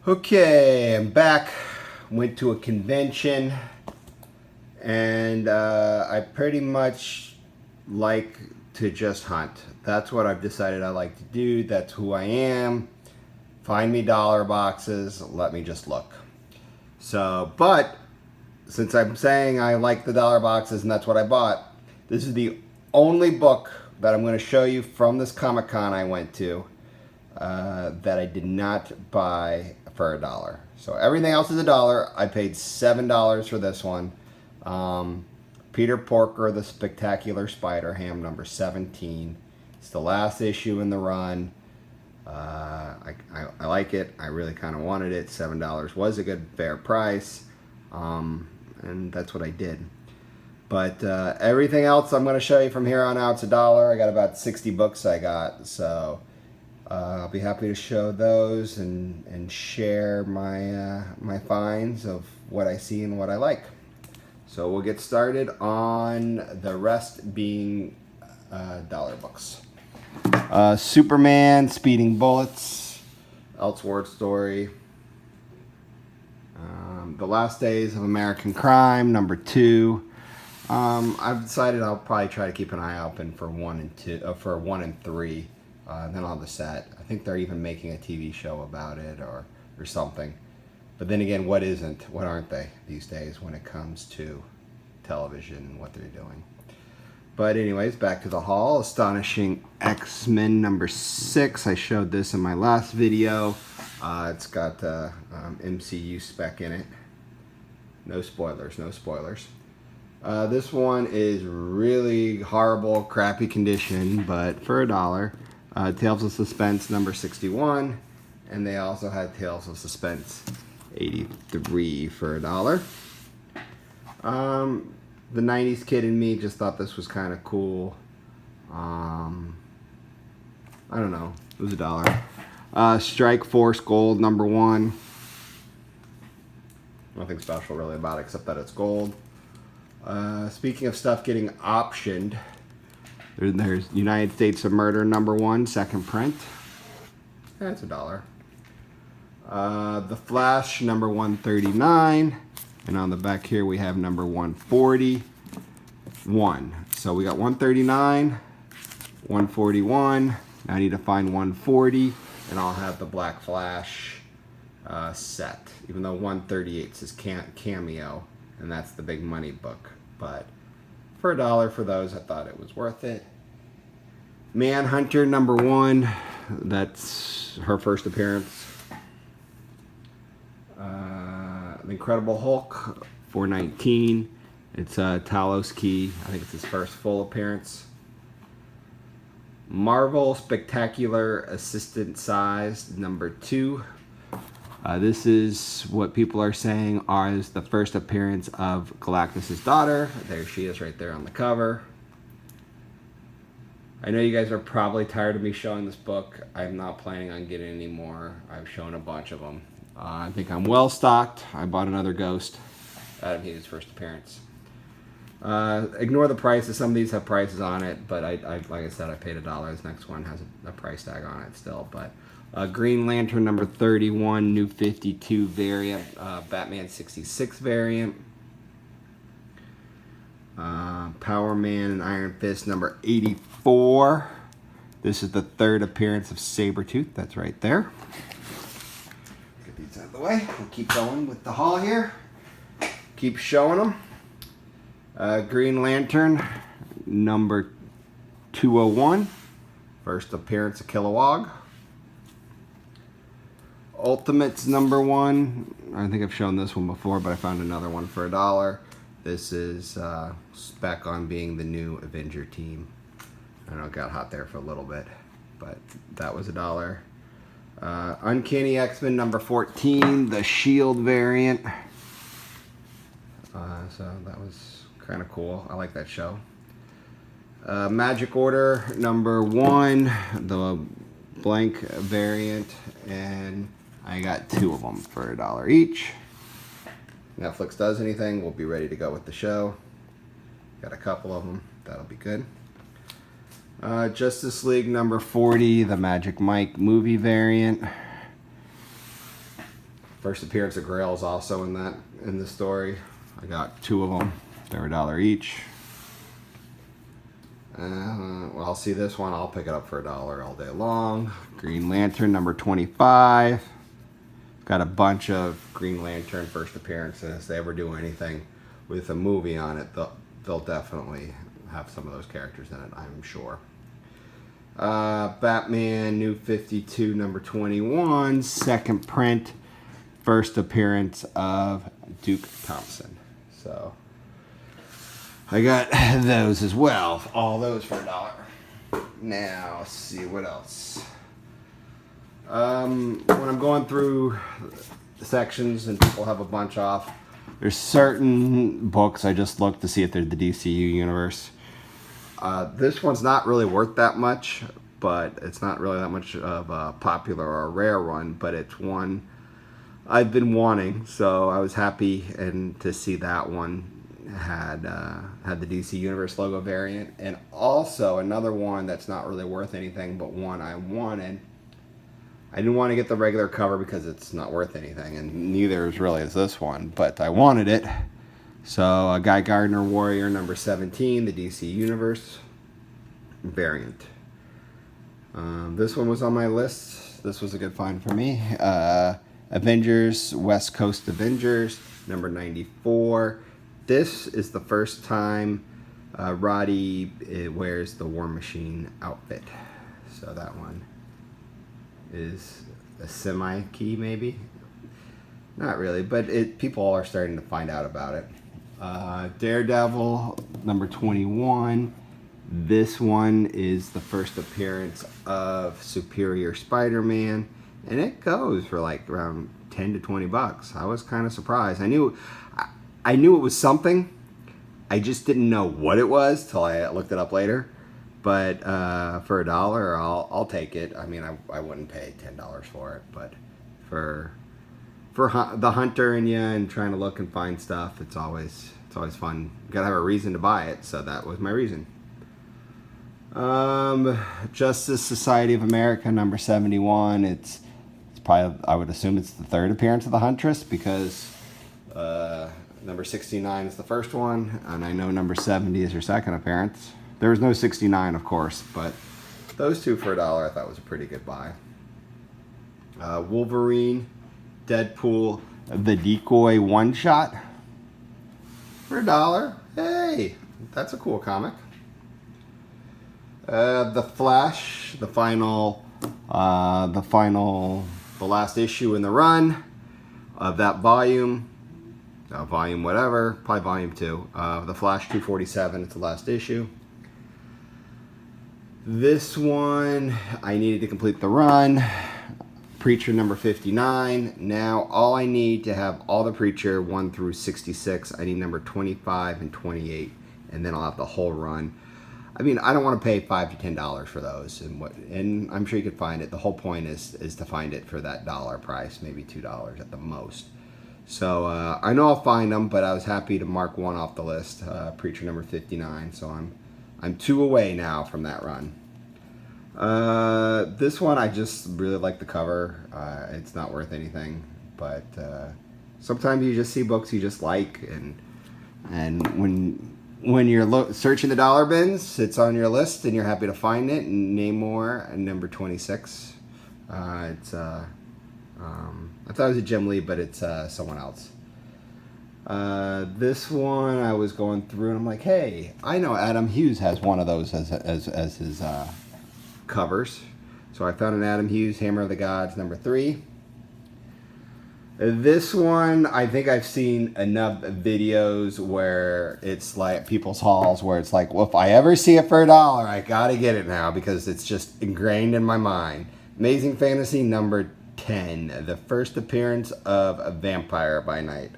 Okay, I'm back. Went to a convention, and I pretty much like to just hunt. That's what I've decided I like to do. That's who I am. Find me dollar boxes. Let me just look. So, but since I'm saying I like the dollar boxes and that's what I bought, this is the only book that I'm going to show you from this Comic Con I went to that I did not buy for $1. So everything else is $1. I paid $7 for this one. Peter Porker, The Spectacular Spider-Ham, number 17. It's the last issue in the run. I like it. I really kind of wanted it. $7 was a good fair price. And that's what I did. But everything else I'm going to show you from here on out is $1. I got about 60 books I got. So I'll be happy to show those and share my my finds of what I see and what I like. So we'll get started on the rest being dollar books. Superman, Speeding Bullets, Elseworld Story, The Last Days of American Crime, number 2. I've decided I'll probably try to keep an eye open for 1 and 2, for 1 and 3. Then on the set, I think they're even making a TV show about it or something. But then again, what isn't? What aren't they these days when it comes to television and what they're doing? But anyways, back to the haul. Astonishing X-Men number 6. I showed this in my last video. It's got MCU spec in it. No spoilers, no spoilers. This one is really horrible, crappy condition, but for $1. Tales of Suspense number 61, and they also had Tales of Suspense 83 for $1. The 90s kid in me just thought this was kind of cool. I don't know, it was $1. Strike Force Gold number 1. Nothing special really about it except that it's gold. Speaking of stuff getting optioned, there's United States of Murder number 1, second print. That's $1. The Flash number 139, and on the back here we have number 141. So we got 139, 141. Now I need to find 140, and I'll have the Black Flash set. Even though 138 says cameo, and that's the big money book, but for $1 for those, I thought it was worth it. Manhunter number 1, that's her first appearance. The Incredible Hulk, $4.19. It's Talos Key. I think it's his first full appearance. Marvel Spectacular Assistant Size number 2. This is what people are saying is the first appearance of Galactus' daughter. There she is right there on the cover. I know you guys are probably tired of me showing this book. I'm not planning on getting any more. I've shown a bunch of them. I think I'm well stocked. I bought another Ghost. Adam Hughes' first appearance. Ignore the prices. Some of these have prices on it, but I like I said, I paid $1. This next one has a price tag on it still, but Green Lantern number 31, New 52 variant, Batman 66 variant, Power Man and Iron Fist number 84. This is the third appearance of Sabretooth. That's right there. Get these out of the way. We'll keep going with the haul here. Keep showing them. Green Lantern number 201. First appearance of Kilowog. Ultimates number 1. I think I've shown this one before, but I found another one for $1. This is spec on being the new Avenger team. I know it got hot there for a little bit, but that was $1. Uncanny X-Men number 14, the Shield variant. So that was kind of cool. I like that show. Magic Order number 1, the blank variant, and I got 2 of them for $1 each. Netflix does anything, we'll be ready to go with the show. Got a couple of them, that'll be good. Justice League number 40, the Magic Mike movie variant. First appearance of Grail is also in the story. I got 2 of them. They're $1 each. Well, I'll see this one. I'll pick it up for $1 all day long. Green Lantern number 25. Got a bunch of Green Lantern first appearances. If they ever do anything with a movie on it, they'll definitely have some of those characters in it, I'm sure. Batman New 52 number 21, second print, first appearance of Duke Thompson. So I got those as well. All those for $1. Now, let's see what else. When I'm going through the sections and people have a bunch off, there's certain books I just look to see if they're the DCU universe. This one's not really worth that much, but it's not really that much of a popular or a rare one, but it's one I've been wanting, so I was happy to see that one had the DC Universe logo variant. And also another one that's not really worth anything, but one I wanted. I didn't want to get the regular cover because it's not worth anything, and neither is really is this one, but I wanted it. So Guy Gardner Warrior number 17, the DC Universe variant. This one was on my list. This was a good find for me. Avengers, West Coast Avengers, number 94. This is the first time Roddy wears the War Machine outfit. So that one is a semi-key maybe. Not really, but people are starting to find out about it. Daredevil, number 21. This one is the first appearance of Superior Spider-Man, and it goes for like around 10 to 20 bucks. I was kind of surprised. I knew it was something. I just didn't know what it was till I looked it up later. But for $1, I'll take it. I mean, I wouldn't pay $10 for it, but for the hunter in you and trying to look and find stuff, it's always fun. You gotta have a reason to buy it, so that was my reason. Justice Society of America number 71. It's probably, I would assume it's the third appearance of the Huntress, because number 69 is the first one, and I know number 70 is her second appearance. There was no 69, of course, but those two for $1 I thought was a pretty good buy. Wolverine, Deadpool, the Decoy one-shot for $1. Hey, that's a cool comic. The Flash, the last issue in the run of that volume whatever, probably volume 2. The Flash 247, it's the last issue. This one, I needed to complete the run. Preacher number 59. Now, all I need to have all the Preacher 1 through 66, I need number 25 and 28, and then I'll have the whole run. I mean, I don't want to pay $5 to $10 for those, and I'm sure you could find it. The whole point is to find it for that dollar price, maybe $2 at the most. So I know I'll find them, but I was happy to mark one off the list, Preacher number 59. So I'm 2 away now from that run. This one, I just really like the cover. It's not worth anything, but sometimes you just see books you just like, and when you're searching the dollar bins, it's on your list and you're happy to find it. Namor, number 26. I thought it was a Jim Lee, but it's someone else. This one I was going through and I'm like, hey, I know Adam Hughes has one of those as his covers. So I found an Adam Hughes, Hammer of the Gods, number 3. This one, I think I've seen enough videos where it's like people's hauls where it's like, well, if I ever see it for $1, I gotta get it now because it's just ingrained in my mind. Amazing Fantasy number 10, the first appearance of a Vampire by Night.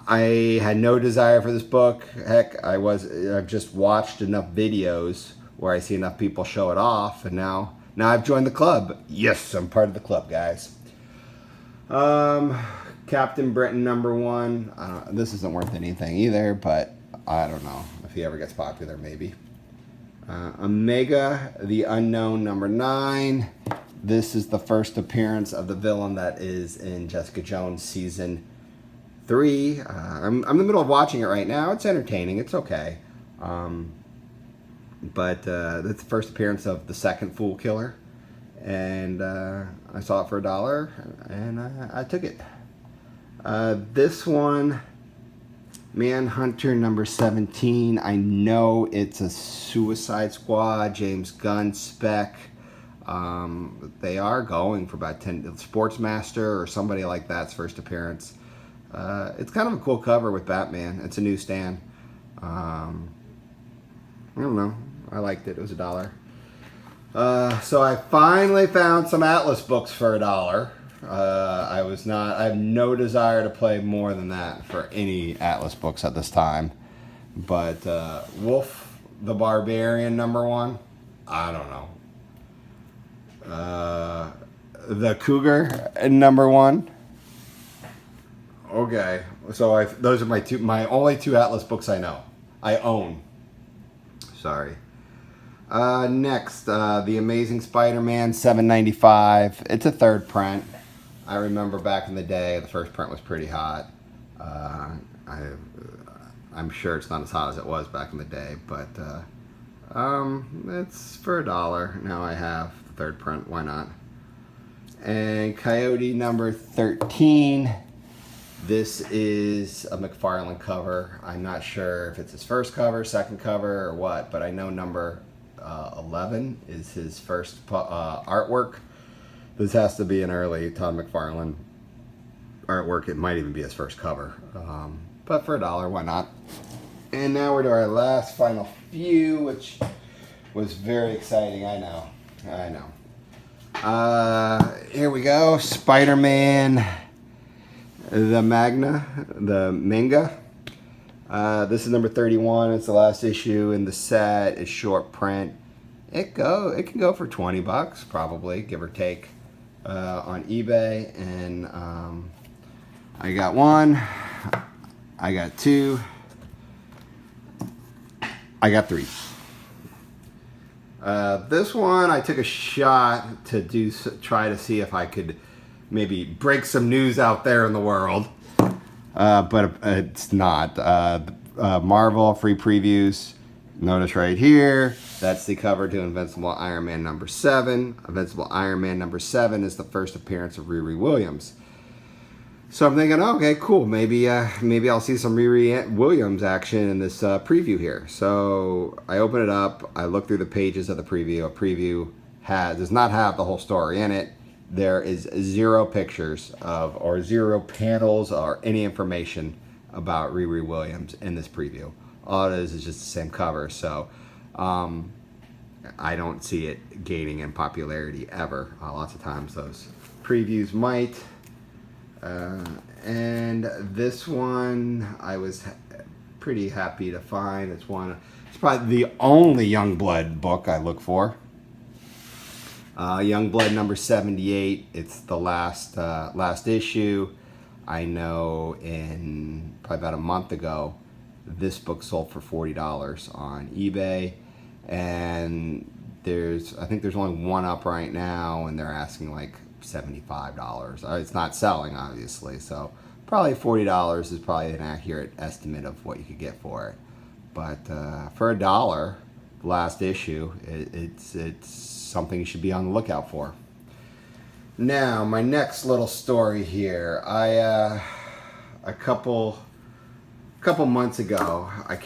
I had no desire for this book. Heck, I've just watched enough videos where I see enough people show it off, and now I've joined the club. Yes, I'm part of the club, guys. Captain Britain number 1. This isn't worth anything either, but I don't know if he ever gets popular, maybe. Omega the Unknown number 9. This is the first appearance of the villain that is in Jessica Jones season 3. I'm in the middle of watching it right now. It's entertaining. It's okay. But that's the first appearance of the second Fool Killer. And I saw it for $1 and I took it. This one, Manhunter number 17. I know it's a Suicide Squad, James Gunn spec. They are going for about 10. Sportsmaster or somebody like that's first appearance. It's kind of a cool cover with Batman. It's a newsstand. I don't know. I liked it. It was $1. So I finally found some Atlas books for $1. I have no desire to play more than that for any Atlas books at this time. But Wolf the Barbarian number 1, I don't know. The Cougar number 1. Okay, so those are my only 2 Atlas books I own. Sorry. Next, The Amazing Spider-Man, $7.95. It's a 3rd print. I remember back in the day, the first print was pretty hot. I'm sure it's not as hot as it was back in the day, but it's for $1. Now I have the 3rd print. Why not? And Coyote number 13. This is a McFarlane cover. I'm not sure if it's his first cover, second cover, or what, but I know number 11 is his first artwork. This has to be an early Todd McFarlane artwork. It might even be his first cover. But for $1, why not? And now we're to our last final few, which was very exciting. I know. Here we go. Spider-Man, the manga. This is number 31. It's the last issue in the set. It's short print. It can go for $20 probably, give or take, on eBay. And I got 1. I got 2. I got 3. This one I took a shot to try to see if I could maybe break some news out there in the world. But it's not. Marvel free previews. Notice right here, that's the cover to Invincible Iron Man number 7. Invincible Iron Man number 7 is the first appearance of Riri Williams. So I'm thinking, okay, cool. Maybe I'll see some Riri Williams action in this preview here. So I open it up. I look through the pages of the preview. A preview does not have the whole story in it. There is 0 pictures or 0 panels or any information about Riri Williams in this preview. All it is just the same cover. So I don't see it gaining in popularity ever. Lots of times those previews might. And this one I was pretty happy to find. It's probably the only Youngblood book I look for. Youngblood number 78. It's the last issue. I know in probably about a month ago, this book sold for $40 on eBay, and I think there's only one up right now, and they're asking like $75. It's not selling, obviously, so probably $40 is probably an accurate estimate of what you could get for it. But for $1, the last issue, it's something you should be on the lookout for. Now, my next little story here. A couple months ago, I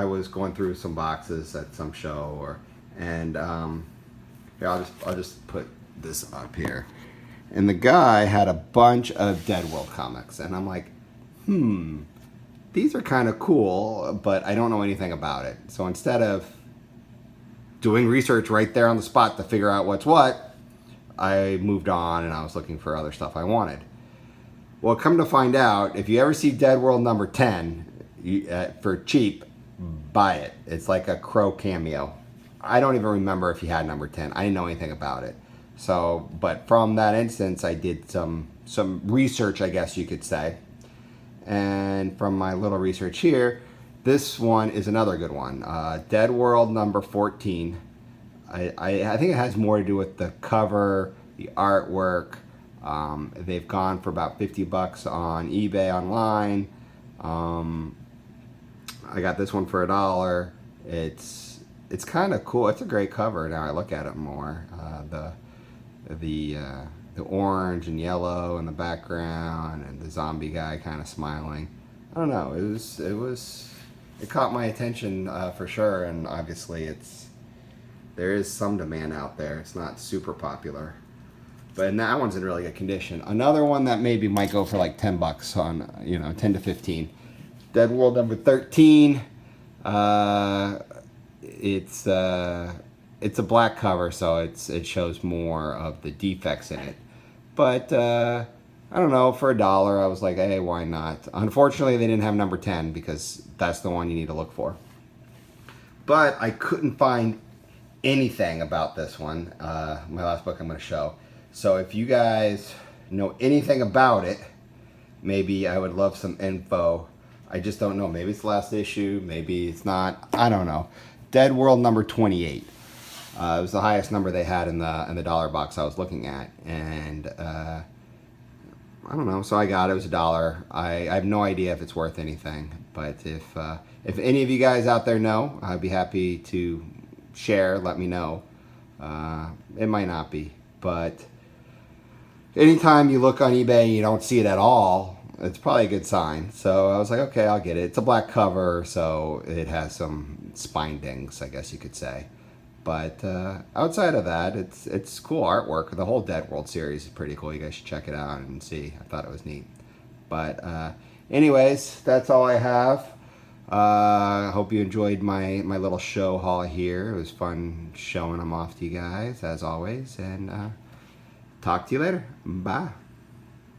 was going through some boxes at some show, and I'll just put this up here. And the guy had a bunch of Dead World comics, and I'm like, these are kind of cool, but I don't know anything about it. So instead of doing research right there on the spot to figure out what's what, I moved on and I was looking for other stuff I wanted. Well, come to find out, if you ever see Dead World number 10 for cheap, buy it. It's like a Crow cameo. I don't even remember if he had number 10. I didn't know anything about it. So, but from that instance, I did some research, I guess you could say. And from my little research here, this one is another good one. Dead World number 14. I think it has more to do with the cover, the artwork. They've gone for about $50 on eBay online. I got this one for $1. It's kind of cool. It's a great cover. Now I look at it more. The orange and yellow in the background, and the zombie guy kind of smiling. I don't know. It caught my attention for sure, and obviously there is some demand out there. It's not super popular, but that one's in really good condition. Another one that maybe might go for like $10 on 10 to 15. Dead World number 13. It's a black cover, so it shows more of the defects in it. But I don't know, for $1, I was like, hey, why not? Unfortunately, they didn't have number 10 because that's the one you need to look for. But I couldn't find anything about this one, my last book I'm going to show. So if you guys know anything about it, maybe I would love some info. I just don't know. Maybe it's the last issue. Maybe it's not. I don't know. Dead World number 28. It was the highest number they had in the dollar box I was looking at, and I don't know. So I got it. It was $1. I have no idea if it's worth anything, but if any of you guys out there know, I'd be happy to share. Let me know. It might not be, but anytime you look on eBay and you don't see it at all, it's probably a good sign. So I was like, okay, I'll get it. It's a black cover, so it has some spine dings, I guess you could say. But outside of that, it's cool artwork. The whole Dead World series is pretty cool. You guys should check it out and see. I thought it was neat. But anyways, that's all I have. I hope you enjoyed my little show haul here. It was fun showing them off to you guys, as always. And talk to you later. Bye.